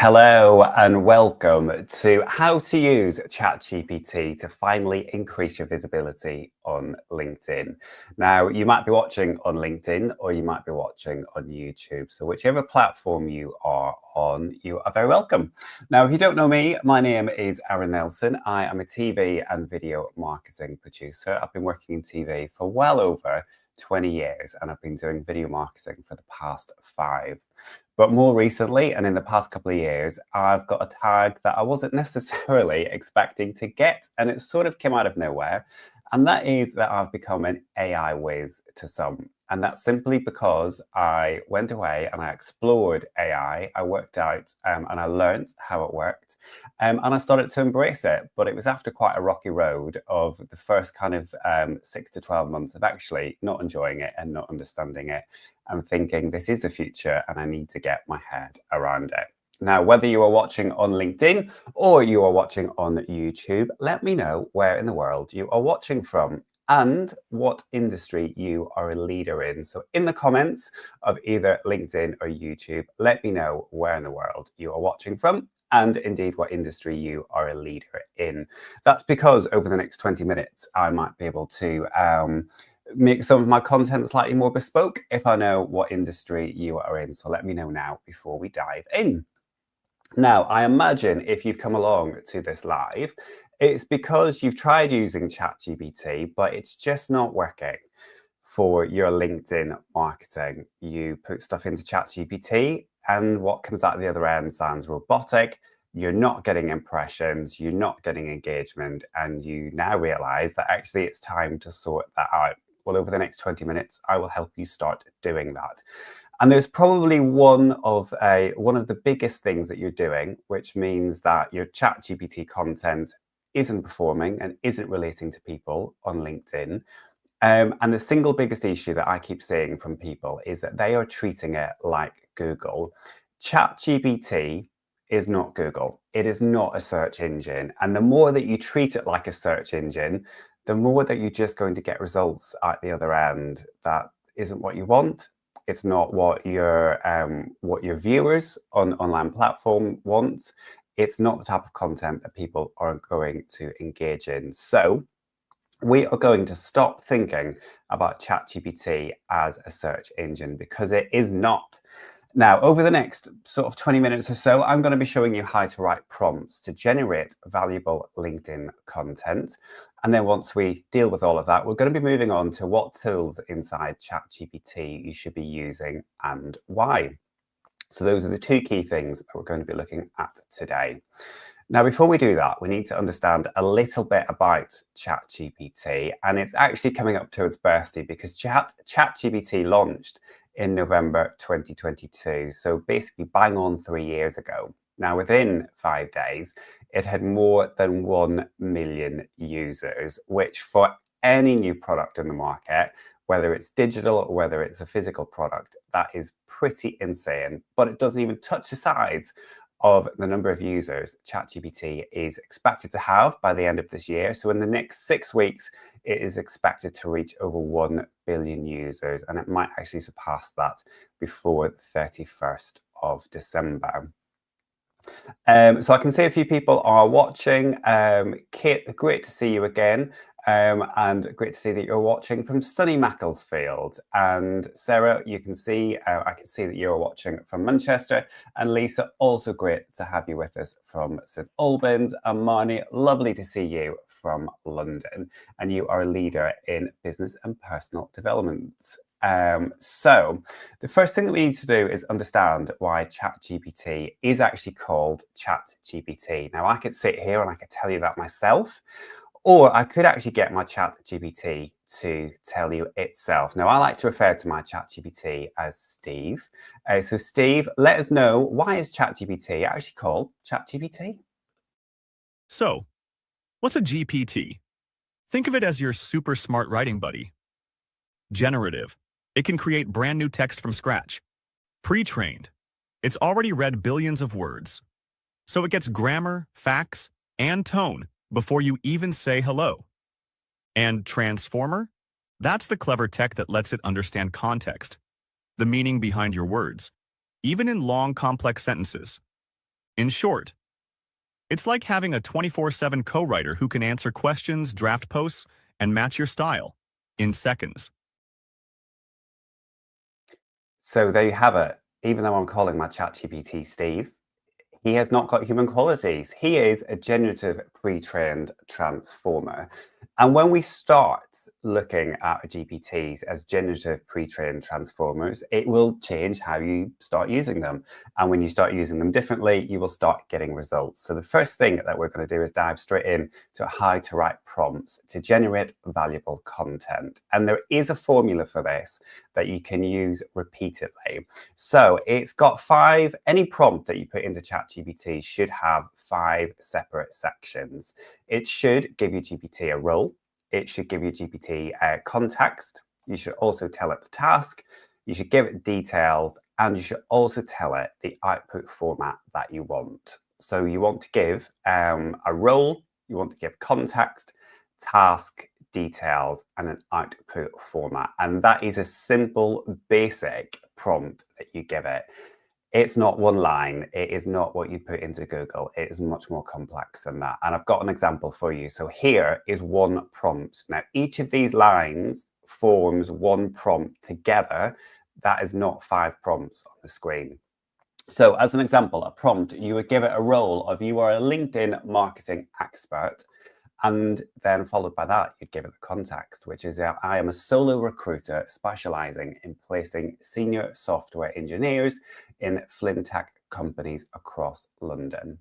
Hello and welcome to how to use ChatGPT to finally increase your visibility on LinkedIn. Now, you might be watching on LinkedIn or you might be watching on YouTube. So whichever platform you are on, you are very welcome. Now, if you don't know me, my name is Aaron Nelson. I am a TV and video marketing producer. I've been working in TV for well over 20 years and I've been doing video marketing for the past 5. But more recently, and in the past couple of years, I've got a tag that I wasn't necessarily expecting to get, and it sort of came out of nowhere. And that is that I've become an AI whiz to some. And that's simply because I went away and I explored AI. I worked out and I learned how it worked. And I started to embrace it. But it was after quite a rocky road of the first kind of 6 to 12 months of actually not enjoying it and not understanding it and thinking this is the future and I need to get my head around it. Now, whether you are watching on LinkedIn or you are watching on YouTube, let me know where in the world you are watching from and what industry you are a leader in. So in the comments of either LinkedIn or YouTube, let me know where in the world you are watching from and indeed what industry you are a leader in. That's because over the next 20 minutes, I might be able to make some of my content slightly more bespoke if I know what industry you are in. So let me know now before we dive in. Now, I imagine if you've come along to this live, it's because you've tried using ChatGPT, but it's just not working for your LinkedIn marketing. You put stuff into ChatGPT and what comes out the other end sounds robotic. You're not getting impressions, you're not getting engagement, and you now realize that actually it's time to sort that out. Well, over the next 20 minutes, I will help you start doing that. And there's probably one of the biggest things that you're doing, which means that your ChatGPT content isn't performing and isn't relating to people on LinkedIn. And the single biggest issue that I keep seeing from people is that they are treating it like Google. ChatGPT is not Google. It is not a search engine. And the more that you treat it like a search engine, the more that you're just going to get results at the other end that isn't what you want. It's not what your viewers on online platform want. It's not the type of content that people are going to engage in. So we are going to stop thinking about ChatGPT as a search engine because it is not. Now, over the next sort of 20 minutes or so, I'm going to be showing you how to write prompts to generate valuable LinkedIn content. And then once we deal with all of that, we're going to be moving on to what tools inside ChatGPT you should be using and why. So those are the 2 key things that we're going to be looking at today. Now, before we do that, we need to understand a little bit about ChatGPT, and it's actually coming up to its birthday because ChatGPT launched in November 2022. So basically bang on 3 years ago. Now, within 5 days, it had more than 1 million users, which for any new product in the market, whether it's digital or whether it's a physical product, that is pretty insane. But it doesn't even touch the sides of the number of users ChatGPT is expected to have by the end of this year. So in the next 6 weeks, it is expected to reach over 1 billion users, and it might actually surpass that before the 31st of December. So I can see a few people are watching. Kit, great to see you again. And great to see that you're watching from sunny Macclesfield. And Sarah, you can see, I can see that you're watching from Manchester. And Lisa, also great to have you with us from St Albans. And Marnie, lovely to see you from London. And you are a leader in business and personal development. So the first thing that we need to do is understand why ChatGPT is actually called ChatGPT. Now, I could sit here and I could tell you that myself, or I could actually get my ChatGPT to tell you itself. Now, I like to refer to my ChatGPT as Steve. So Steve, let us know, why is ChatGPT actually called ChatGPT? So, what's a GPT? Think of it as your super smart writing buddy. Generative. It can create brand new text from scratch. Pre-trained. It's already read billions of words. So it gets grammar, facts, and tone before you even say hello. And transformer? That's the clever tech that lets it understand context, the meaning behind your words, even in long, complex sentences. In short, it's like having a 24/7 co-writer who can answer questions, draft posts, and match your style in seconds. So there you have it. Even though I'm calling my ChatGPT Steve, he has not got human qualities. He is a generative pre-trained transformer. And when we start looking at GPTs as generative pre-trained transformers, it will change how you start using them. And when you start using them differently, you will start getting results. So the first thing that we're going to do is dive straight in to how to write prompts to generate valuable content. And there is a formula for this that you can use repeatedly. So it's got any prompt that you put into ChatGPT should have 5 separate sections. It should give you GPT a role. It should give you GPT context. You should also tell it the task. You should give it details, and you should also tell it the output format that you want. So you want to give a role, you want to give context, task, details, and an output format. And that is a simple, basic prompt that you give it. It's not one line. It is not what you put into Google. It is much more complex than that. And I've got an example for you. So here is one prompt. Now, each of these lines forms one prompt together. That is not 5 prompts on the screen. So as an example, a prompt, you would give it a role of you are a LinkedIn marketing expert. And then followed by that, you'd give it the context, which is I am a solo recruiter specializing in placing senior software engineers in fintech companies across London.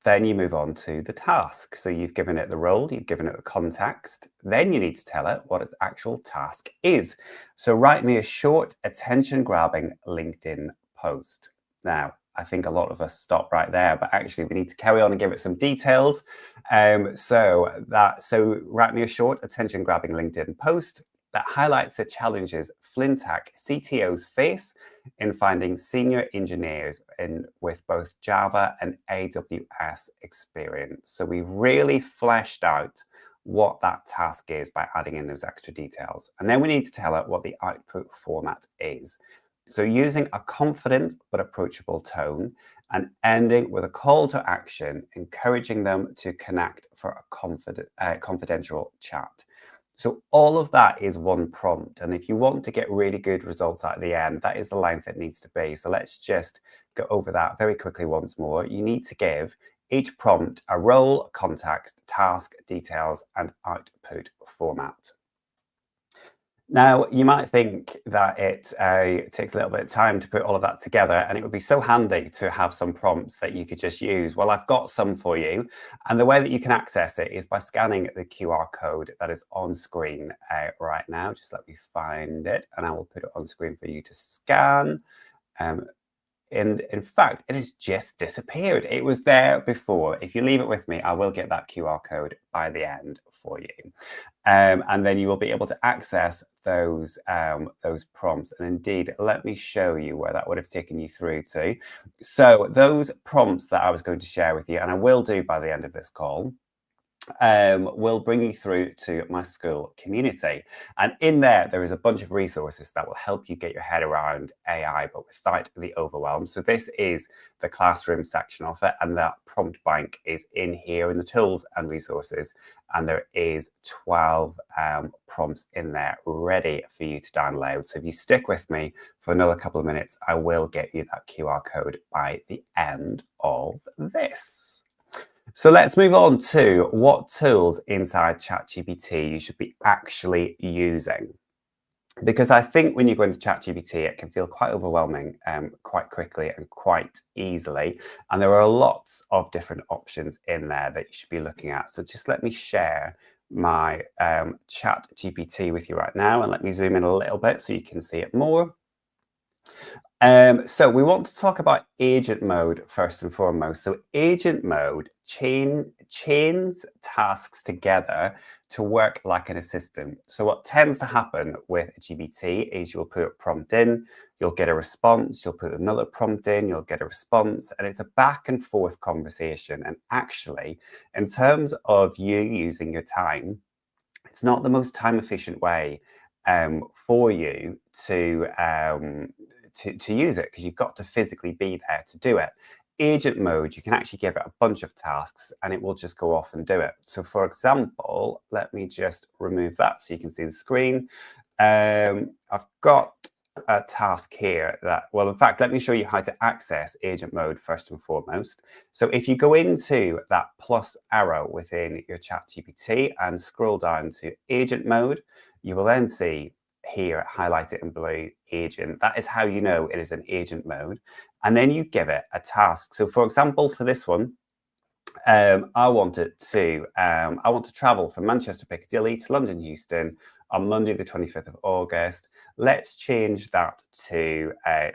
Then you move on to the task. So you've given it the role, you've given it the context. Then you need to tell it what its actual task is. So write me a short, attention-grabbing LinkedIn post. Now, I think a lot of us stop right there, but actually we need to carry on and give it some details. So write me a short, attention-grabbing LinkedIn post that highlights the challenges fintech CTOs face in finding senior engineers with both Java and AWS experience. So we really fleshed out what that task is by adding in those extra details. And then we need to tell it what the output format is. So using a confident but approachable tone and ending with a call to action, encouraging them to connect for a confidential chat. So all of that is one prompt. And if you want to get really good results at the end, that is the length it needs to be. So let's just go over that very quickly once more. You need to give each prompt a role, context, task, details, and output format. Now, you might think that it takes a little bit of time to put all of that together, and it would be so handy to have some prompts that you could just use. Well, I've got some for you, and the way that you can access it is by scanning the QR code that is on screen right now. Just let me find it, and I will put it on screen for you to scan. And in fact, it has just disappeared. It was there before. If you leave it with me, I will get that QR code by the end for you. And then you will be able to access those prompts. And indeed, let me show you where that would have taken you through to. So those prompts that I was going to share with you, and I will do by the end of this call, will bring you through to my school community. And in there is a bunch of resources that will help you get your head around AI, but without the overwhelm. So this is the classroom section of it, and that prompt bank is in here in the tools and resources. And there is 12 prompts in there ready for you to download. So if you stick with me for another couple of minutes, I will get you that QR code by the end of this. So let's move on to what tools inside ChatGPT you should be actually using. Because I think when you go into ChatGPT, it can feel quite overwhelming quite quickly and quite easily. And there are lots of different options in there that you should be looking at. So just let me share my ChatGPT with you right now, and let me zoom in a little bit so you can see it more. So we want to talk about agent mode first and foremost. So agent mode chains tasks together to work like an assistant. So what tends to happen with GPT is you'll put a prompt in, you'll get a response, you'll put another prompt in, you'll get a response, and it's a back and forth conversation. And actually, in terms of you using your time, it's not the most time efficient way for you to use it, because you've got to physically be there to do it. agent mode, you can actually give it a bunch of tasks and it will just go off and do it. So for example, let me just remove that so you can see the screen. I've got a task here that, well, in fact, let me show you how to access agent mode first and foremost. So if you go into that plus arrow within your ChatGPT and scroll down to agent mode, you will then see here highlighted in blue agent. That is how you know it is an agent mode. And then you give it a task. So for example, for this one, I want to travel from Manchester Piccadilly to London Euston on Monday the 25th of August. Let's change that to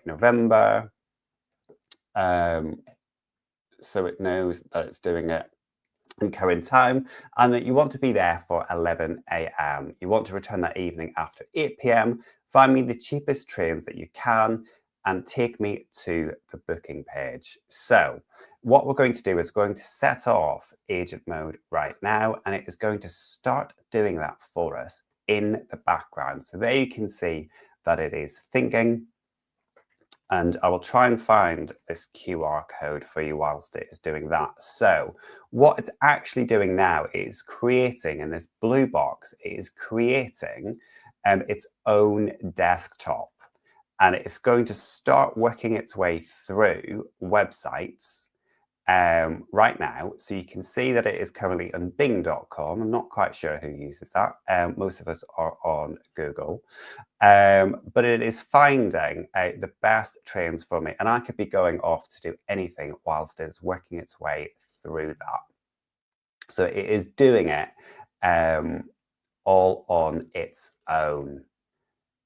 November, so it knows that it's doing it in current time, and that you want to be there for 11 a.m. You want to return that evening after 8 p.m. Find me the cheapest trains that you can and take me to the booking page. So what we're going to do is going to set off agent mode right now, and it is going to start doing that for us in the background. So there you can see that it is thinking, and I will try and find this QR code for you whilst it is doing that. So what it's actually doing now is creating, in this blue box, it is creating its own desktop. And it's going to start working its way through websites right now. So you can see that it is currently on bing.com. I'm not quite sure who uses that. Most of us are on Google. But it is finding the best trains for me. And I could be going off to do anything whilst it's working its way through that. So it is doing it all on its own.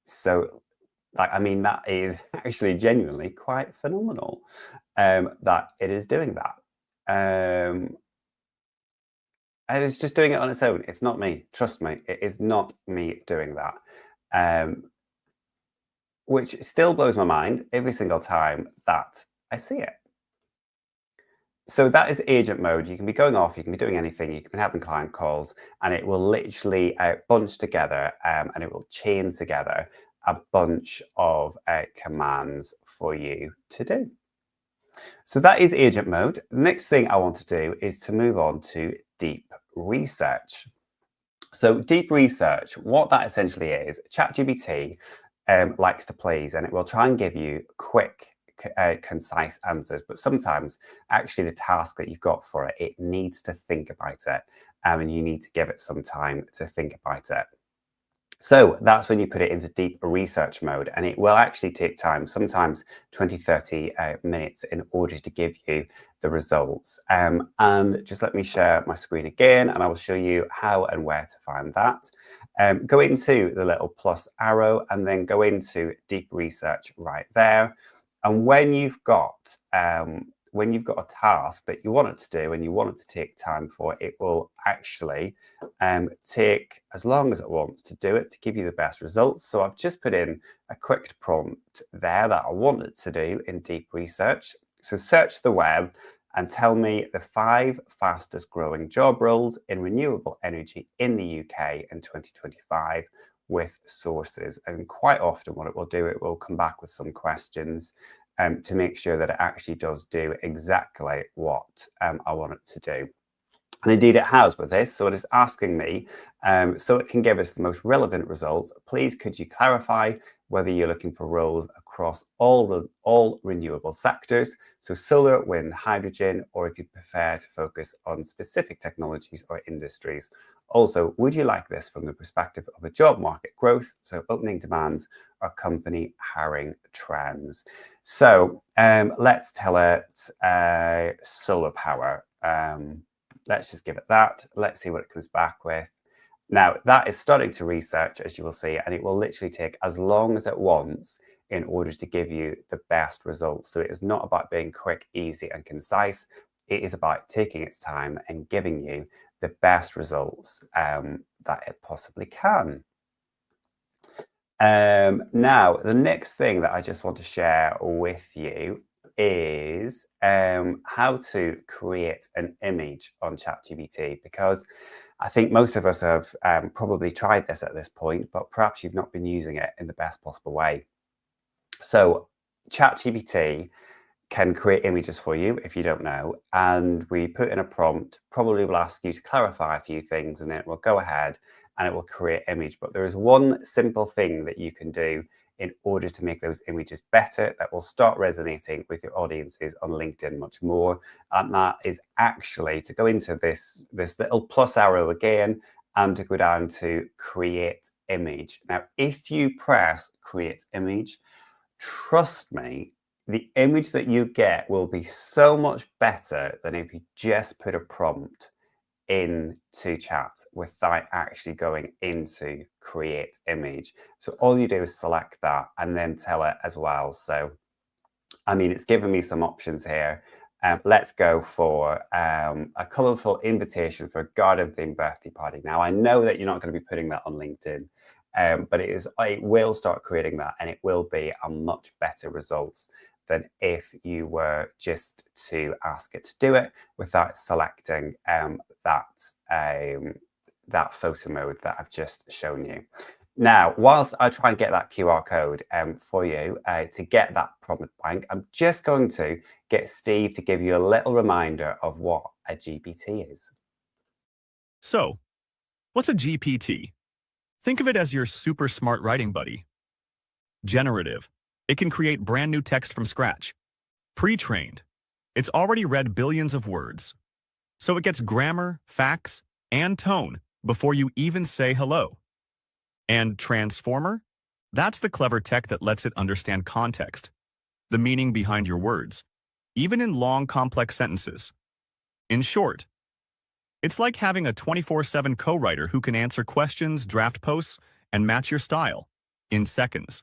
So I mean, that is actually genuinely quite phenomenal that it is doing that. And it's just doing it on its own. It's not me. Trust me, it is not me doing that. Which still blows my mind every single time that I see it. So that is agent mode. You can be going off, you can be doing anything, you can be having client calls, and it will literally bunch together and it will chain together a bunch of commands for you to do. So that is agent mode. The next thing I want to do is to move on to deep research. So deep research, what that essentially is, ChatGPT likes to please, and it will try and give you quick, concise answers, but sometimes actually the task that you've got for it, it needs to think about it, and you need to give it some time to think about it. So that's when you put it into deep research mode, and it will actually take time, sometimes 20-30 minutes, in order to give you the results. And just let me share my screen again, and I will show you how and where to find that. Go into the little plus arrow and then go into deep research right there. And when you've got a task that you want it to do and you want it to take time for, it will actually take as long as it wants to do it to give you the best results. So I've just put in a quick prompt there that I want it to do in deep research. So search the web and tell me the 5 fastest growing job roles in renewable energy in the UK in 2025 with sources. And quite often what it will do, it will come back with some questions to make sure that it actually does do exactly what I want it to do. And indeed it has with this. So it is asking me, so it can give us the most relevant results. Please, could you clarify whether you're looking for roles across all renewable sectors, so solar, wind, hydrogen, or if you prefer to focus on specific technologies or industries. Also, would you like this from the perspective of a job market growth, so opening demands or company hiring trends? So let's tell it solar power. Let's just give it that. Let's see what it comes back with. Now, that is starting to research, as you will see, and it will literally take as long as it wants in order to give you the best results. So it is not about being quick, easy, and concise. It is about taking its time and giving you the best results that it possibly can. Now, the next thing that I just want to share with you is how to create an image on ChatGPT, because I think most of us have probably tried this at this point, but perhaps you've not been using it in the best possible way. So ChatGPT can create images for you if you don't know, and we put in a prompt. Probably will ask you to clarify a few things, and then it will go ahead and it will create image. But there is one simple thing that you can do in order to make those images better that will start resonating with your audiences on LinkedIn much more. And that is actually to go into this little plus arrow again and to go down to create image. Now, if you press create image, trust me, the image that you get will be so much better than if you just put a prompt into chat without actually going into create image. So all you do is select that and then tell it as well. So, I mean, it's given me some options here. Let's go for a colourful invitation for a garden-themed birthday party. Now, I know that you're not going to be putting that on LinkedIn, but it will start creating that, and it will be a much better results than if you were just to ask it to do it without selecting that photo mode that I've just shown you. Now, whilst I try and get that QR code for you to get that prompt bank, I'm just going to get Steve to give you a little reminder of what a GPT is. So, what's a GPT? Think of it as your super smart writing buddy. Generative. It can create brand new text from scratch. Pre-trained. It's already read billions of words. So it gets grammar, facts, and tone before you even say hello. And transformer? That's the clever tech that lets it understand context, the meaning behind your words, even in long, complex sentences. In short, it's like having a 24/7 co-writer who can answer questions, draft posts, and match your style in seconds.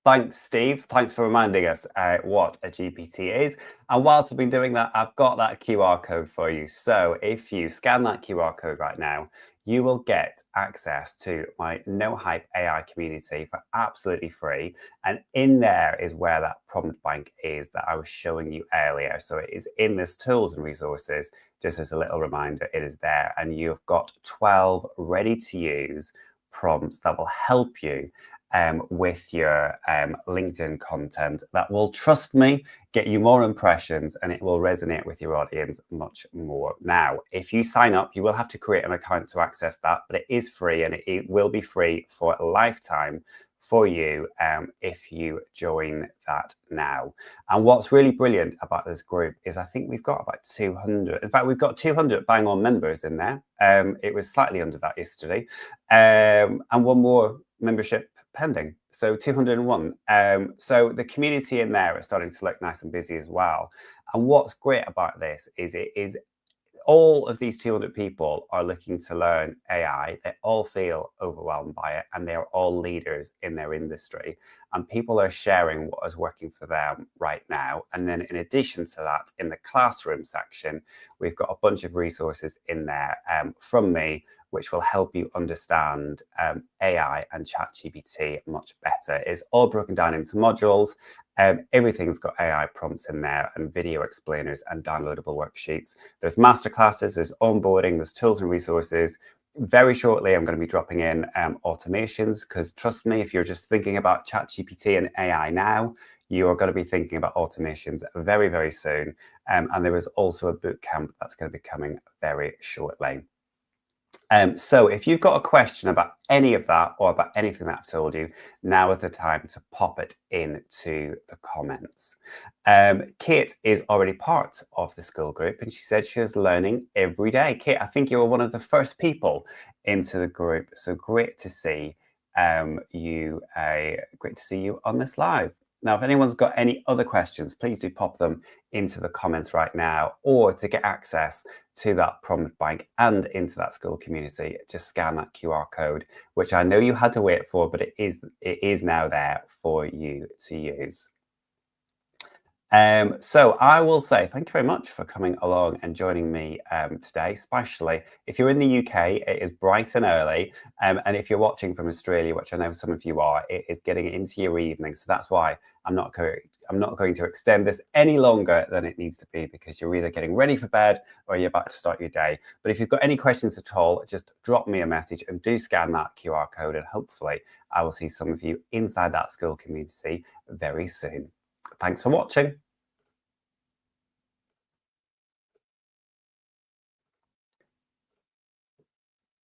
Thanks, Steve. Thanks for reminding us what a GPT is. And whilst I've been doing that, I've got that QR code for you. So if you scan that QR code right now, you will get access to my No Hype AI community for absolutely free. And in there is where that prompt bank is that I was showing you earlier. So it is in this tools and resources. Just as a little reminder, it is there. And you've got 12 ready to use prompts that will help you with your LinkedIn content that will, trust me, get you more impressions, and it will resonate with your audience much more. Now, if you sign up, you will have to create an account to access that, but it is free, and it will be free for a lifetime for you if you join that now. And what's really brilliant about this group is I think we've got about 200. In fact, we've got 200 bang on members in there. It was slightly under that yesterday. And one more membership pending, so 201. So the community in there is starting to look nice and busy as well. And what's great about this is it is all of these 200 people are looking to learn AI. They all feel overwhelmed by it, and they're all leaders in their industry. And people are sharing what is working for them right now. And then in addition to that, in the classroom section, we've got a bunch of resources in there from me, which will help you understand AI and ChatGPT much better. It's all broken down into modules. Everything's got AI prompts in there and video explainers and downloadable worksheets. There's masterclasses, there's onboarding, there's tools and resources. Very shortly, I'm going to be dropping in automations, because trust me, if you're just thinking about ChatGPT and AI now, you are going to be thinking about automations very, very soon. And there is also a bootcamp that's going to be coming very shortly. So if you've got a question about any of that or about anything that I've told you, now is the time to pop it into the comments. Kate is already part of the school group, and she said she is learning every day. Kate, I think you were one of the first people into the group, so great to see you. Great to see you on this live. Now, if anyone's got any other questions, please do pop them into the comments right now, or to get access to that prompt bank and into that school community, just scan that QR code, which I know you had to wait for, but it is now there for you to use. So I will say thank you very much for coming along and joining me today, especially if you're in the UK, it is bright and early. And if you're watching from Australia, which I know some of you are, it is getting into your evening. So that's why I'm not going to extend this any longer than it needs to be, because you're either getting ready for bed or you're about to start your day. But if you've got any questions at all, just drop me a message and do scan that QR code, and hopefully I will see some of you inside that school community very soon. Thanks for watching.